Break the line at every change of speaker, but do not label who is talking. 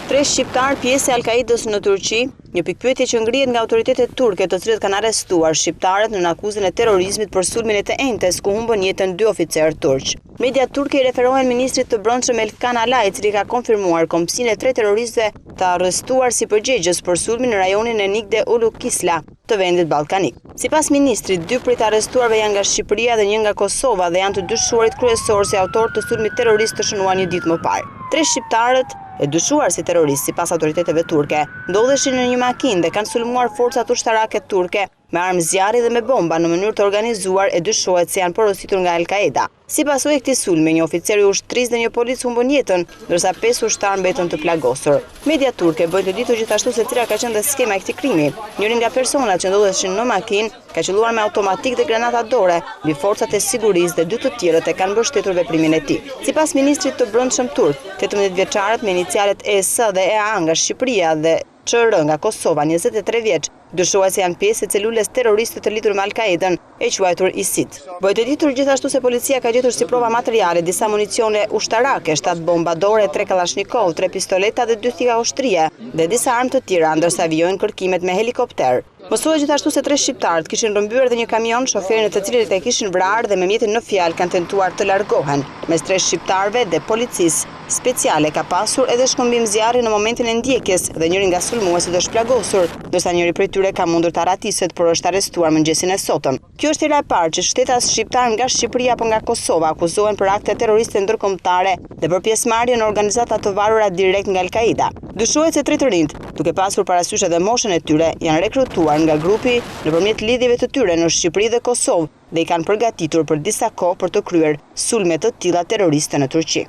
3 shqiptar pjesë e Al-Kaidës në Turqi, një pikpyetje që ngrihet nga autoritetet turke, të cilët kanë arrestuar shqiptarët në akuzën e terrorizmit për sulmin e të Entës, ku humbën jetën 2 oficerë turq. Media turke i referohen ministrit të brendshëm Elkan Ala, i cili ka konfirmuar kombësinë e 3 terroristëve të arrestuar si përgjegjës për sulmin në rajonin e Nikde Ulukisla të vendit ballkanik. Sipas ministrit, 2 prej të arrestuarve janë nga Shqipëria dhe 1 nga Kosova dhe janë të dyshuarit kryesor si autor të sulmit terrorist të shënuar një ditë më parë. 3 shqiptarët e dyshuar si terrorist sipas autoriteteve turke ndodheshin në një makinë dhe kanë sulmuar forcat ushtarake turke me armë zjarri dhe me bomba në mënyrë të organizuar, e dyshohet se janë porositur nga Al-Qaeda. Sipas këtij sulmi, një oficer i ushtrisë dhe një polic humbën jetën, ndërsa 5 ushtarë mbetën të plagosur. Media turke bëjnë të ditur gjithashtu se cila ka qenë dhe skema e këtij krimi. Njëri nga personat që ndodheshin në makinë ka qelluar me automatik dhe granata dore mbi forcat e sigurisë dhe 2 të tjerët e kanë mbështetur veprimin e tij. Sipas ministrit të brendshëm turk, 18 vjeçarët me inicialet ES dhe EA nga Shqipëria dhe ÇR nga Kosova, 23 vjeç, dyshohet se janë pjesë e celules terroriste të lidhur me Al-Qaedën, e quajtur ISIT. Bëhet e ditur gjithashtu se policia ka gjetur si prova materiale disa municione ushtarake, 7 bomba dore, 3 kalashnikov, 3 pistoleta dhe 2 thika ushtrie dhe disa armë të tjera, ndërsa vijojnë kërkimet me helikopter. Mësohet gjithashtu se 3 shqiptarët kishin rrëmbyer dhe një kamion, shoferin e të cilit e kishin vrarë dhe me mjetin në fjalë kanë tentuar të largohen. Mes 3 shqiptarëve dhe policisë speciale ka pasur edhe shkëmbim zjarri në momentin e ndjekjes dhe njëri nga sulmuesit është plagosur, ndërsa njëri prej tyre ka mundur të aratiset, por është arrestuar mëngjesin e sotëm. Kjo është hera e parë që shtetas shqiptar nga Shqipëria apo nga Kosova akuzohen për akte terroriste ndërkombëtare dhe për pjesëmarrje në organizata të varura direkt nga Al-Qaeda. Dyshohet se 3 të rinjt, duke pasur parasysh edhe moshën e tyre, janë rekrutuar nga grupi nëpërmjet lidhjeve të tyre në Shqipëri dhe Kosovë dhe i kanë përgatitur për disa kohë për të kryer sulme të tilla terroriste në Turqi.